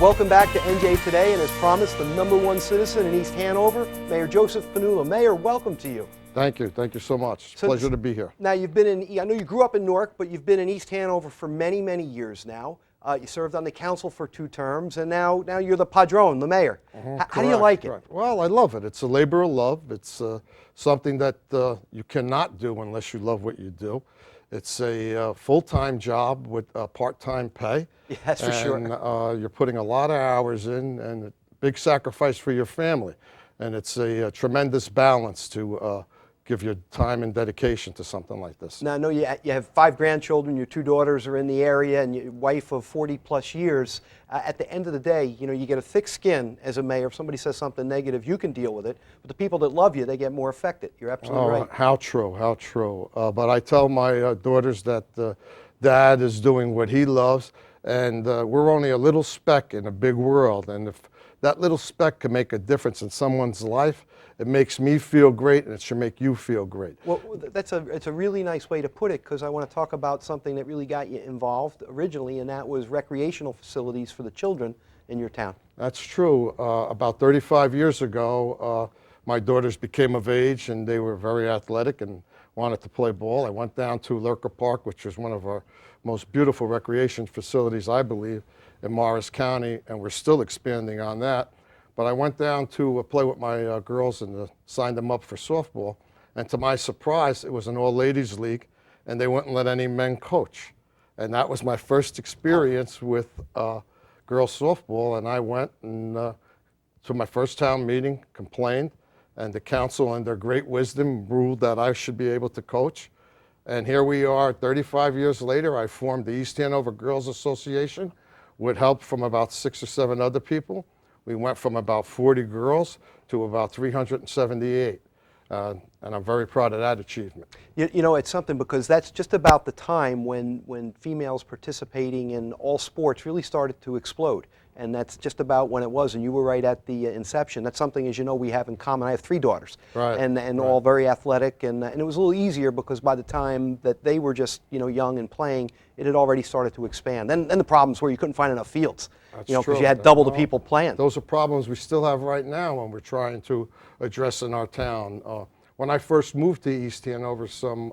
welcome back to NJ Today, and as promised, the #1 citizen in East Hanover, Mayor Joseph Pannullo. Mayor, welcome to you. Thank you so much. Pleasure to be here. Now, you've been in, I know you grew up in Newark, but you've been in East Hanover for many, many years now. You served on the council for 2 terms, and now you're the padrone, the mayor. How do you like it? Correct. Well, I love it. It's a labor of love. It's something that you cannot do unless you love what you do. It's a full-time job with part-time pay. Yeah, that's for sure. And you're putting a lot of hours in, and a big sacrifice for your family. And it's a tremendous balance to give your time and dedication to something like this. Now, I know you have 5 grandchildren, your 2 daughters are in the area, and your wife of 40-plus years. At the end of the day, you know, you get a thick skin as a mayor. If somebody says something negative, you can deal with it. But the people that love you, they get more affected. You're absolutely right. How true, how true. But I tell my daughters that Dad is doing what he loves, and we're only a little speck in a big world. And if that little speck can make a difference in someone's life, it makes me feel great, and it should make you feel great. Well, it's a really nice way to put it, because I want to talk about something that really got you involved originally, and that was recreational facilities for the children in your town. That's true. About 35 years ago, my daughters became of age, and they were very athletic and wanted to play ball. I went down to Lurker Park, which is one of our most beautiful recreation facilities, I believe, in Morris County, and we're still expanding on that. But I went down to play with my girls and signed them up for softball. And to my surprise, it was an all-ladies league, and they wouldn't let any men coach. And that was my first experience with girls softball. And I went and to my first town meeting, complained, and the council, in their great wisdom, ruled that I should be able to coach. And here we are, 35 years later. I formed the East Hanover Girls Association with help from about 6 or 7 other people. We went from about 40 girls to about 378, and I'm very proud of that achievement. You know, it's something, because that's just about the time when females participating in all sports really started to explode. And that's just about when it was, and you were right at the inception. That's something, as you know, we have in common. I have 3 daughters, right, and right. all very athletic, and it was a little easier, because by the time that they were just, you know, young and playing, it had already started to expand. Then the problems were you couldn't find enough fields, That's you know, because true. you had double the people playing. Those are problems we still have right now, and we're trying to address in our town. When I first moved to East Hanover some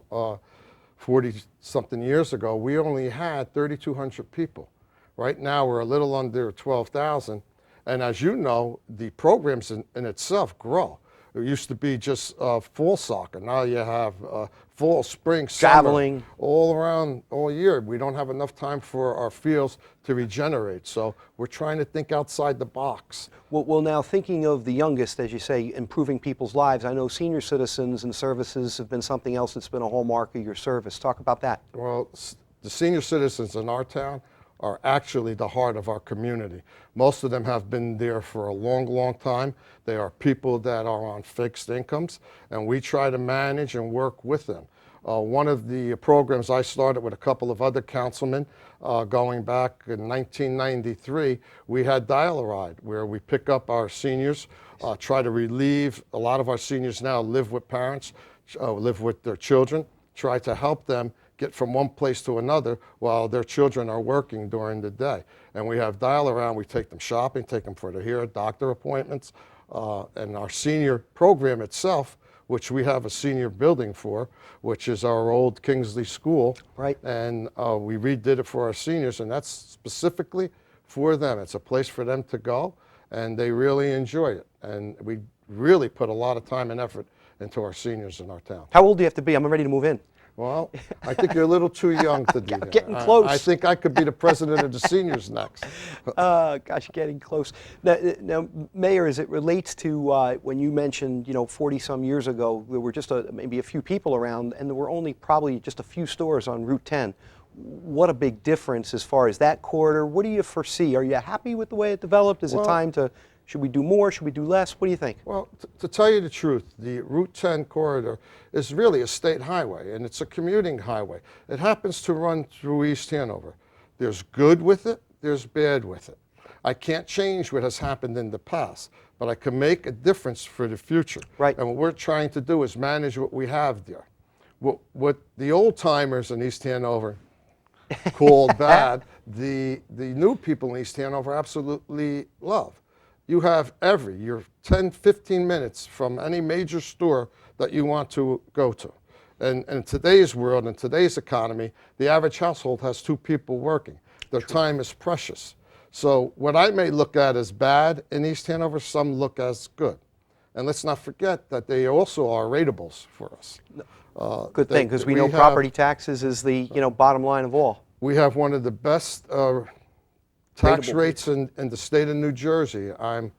40-something years ago, we only had 3,200 people. Right now, we're a little under 12,000, and as you know, the programs in itself grow. It used to be just fall soccer. Now you have fall, spring, summer, traveling, all around, all year. We don't have enough time for our fields to regenerate, so we're trying to think outside the box. Well, now, thinking of the youngest, as you say, improving people's lives, I know senior citizens and services have been something else that's been a hallmark of your service. Talk about that. Well, the senior citizens in our town are actually the heart of our community. Most of them have been there for a long, long time. They are people that are on fixed incomes, and we try to manage and work with them. One of the programs I started with a couple of other councilmen going back in 1993, we had Dial-A-Ride, where we pick up our seniors, try to relieve. A lot of our seniors now live with parents, live with their children, try to help them get from one place to another while their children are working during the day. And we have Dial-A-Round. We take them shopping, take them for their hair, doctor appointments, and our senior program itself, which we have a senior building for, which is our old Kingsley School. Right. And we redid it for our seniors, and that's specifically for them. It's a place for them to go, and they really enjoy it. And we really put a lot of time and effort into our seniors in our town. How old do you have to be? I'm ready to move in. Well, I think you're a little too young to do that. Getting close. I think I could be the president of the seniors next. Gosh, getting close. Now, Mayor, as it relates to when you mentioned, you know, 40-some years ago, there were just maybe a few people around, and there were only probably just a few stores on Route 10. What a big difference as far as that corridor. What do you foresee? Are you happy with the way it developed? Is it time to, should we do more? Should we do less? What do you think? Well, to tell you the truth, the Route 10 corridor is really a state highway, and it's a commuting highway. It happens to run through East Hanover. There's good with it, there's bad with it. I can't change what has happened in the past, but I can make a difference for the future. Right. And what we're trying to do is manage what we have there. What the old timers in East Hanover called bad, the new people in East Hanover absolutely love. You have you're 10, 15 minutes from any major store that you want to go to. And in today's world, in today's economy, the average household has 2 people working. Their time is precious. So what I may look at as bad in East Hanover, some look as good. And let's not forget that they also are ratables for us. Good thing, because we know property taxes is the bottom line of all. We have one of the best tax rates in the state of New Jersey. I'm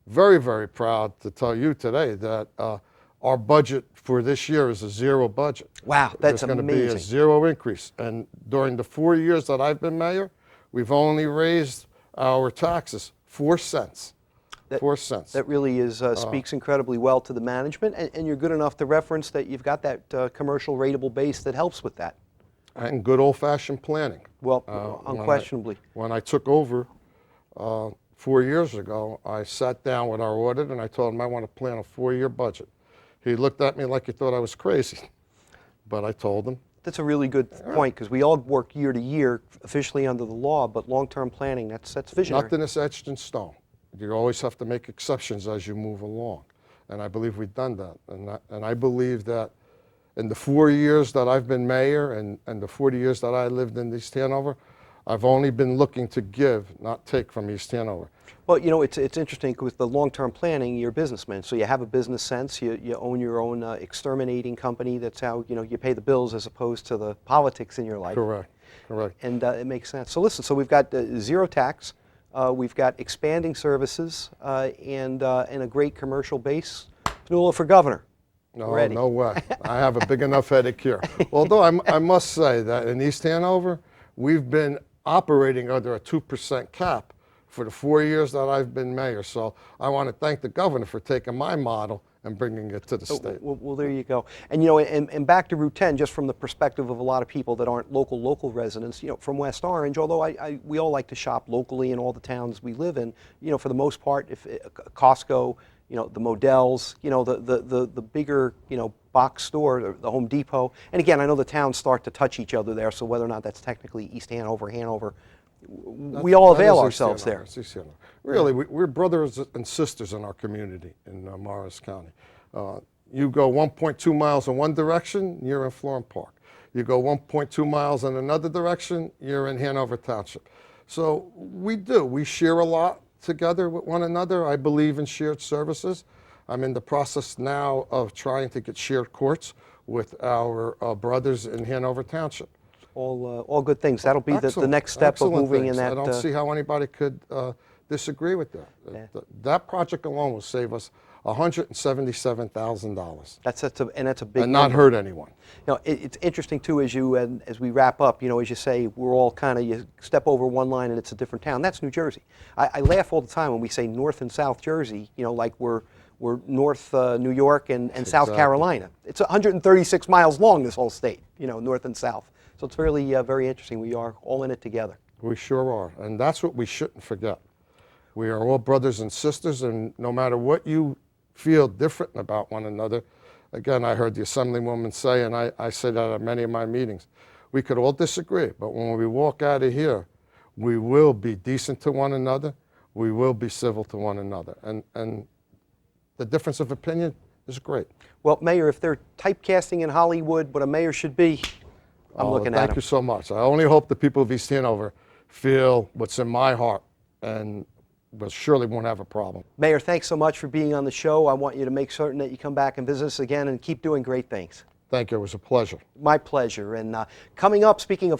very, very proud to tell you today that our budget for this year is a 0 budget. Wow, that's amazing. There's going to be a 0 increase. And during the 4 years that I've been mayor, we've only raised our taxes 4 cents. 4 cents. That really speaks incredibly well to the management, and you're good enough to reference that you've got that commercial rateable base that helps with that. And good old-fashioned planning. Well, unquestionably. When I took over 4 years ago, I sat down with our auditor and I told him I want to plan a 4-year budget. He looked at me like he thought I was crazy, but I told him. That's a really good point, because we all work year to year officially under the law, but long-term planning, that's visionary. Nothing is etched in stone. You always have to make exceptions as you move along, and I believe we've done that. And I believe that in the 4 years that I've been mayor and the 40 years that I lived in East Hanover, I've only been looking to give, not take from East Hanover. Well, it's interesting with the long-term planning, you're a businessman, so you have a business sense, you own your own exterminating company, that's how, you pay the bills as opposed to the politics in your life. Correct. And it makes sense. So listen, so we've got 0 tax, we've got expanding services, and a great commercial base. Pannullo for governor. No, no way. I have a big enough headache here. Although I must say that in East Hanover, we've been operating under a 2% cap for the 4 years that I've been mayor. So I want to thank the governor for taking my model and bringing it to the state. Well, there you go. And and back to Route 10, just from the perspective of a lot of people that aren't local residents, from West Orange, although we all like to shop locally in all the towns we live in, for the most part, if Costco, the Models, the bigger, box store, the Home Depot. And again, I know the towns start to touch each other there, so whether or not that's technically East Hanover, we all avail ourselves there. Really, we're brothers and sisters in our community in Morris County. You go 1.2 miles in one direction, you're in Florham Park. You go 1.2 miles in another direction, you're in Hanover Township. So we share a lot together with one another. I believe in shared services. I'm in the process now of trying to get shared courts with our brothers in Hanover Township. All good things. That'll be the next step of moving in that. I don't see how anybody could disagree with that. Yeah. That project alone will save us $177,000. That's a big and not number. hurt anyone. It's interesting too, as we wrap up. As you say, we're all you step over one line and it's a different town. That's New Jersey. I laugh all the time when we say North and South Jersey. Like we're North New York and South Carolina. It's 136 miles long, this whole state. North and South. So it's really very interesting. We are all in it together. We sure are, and that's what we shouldn't forget. We are all brothers and sisters, and no matter what you feel different about one another, again, I heard the Assemblywoman say, and I say that at many of my meetings, we could all disagree, but when we walk out of here, we will be decent to one another, we will be civil to one another, and the difference of opinion is great. Well, Mayor, if they're typecasting in Hollywood what a mayor should be, I'm looking at Thank you so much. I only hope the people of East Hanover feel what's in my heart, and we surely won't have a problem. Mayor, thanks so much for being on the show. I want you to make certain that you come back and visit us again and keep doing great things. Thank you. It was a pleasure. My pleasure. And coming up, speaking of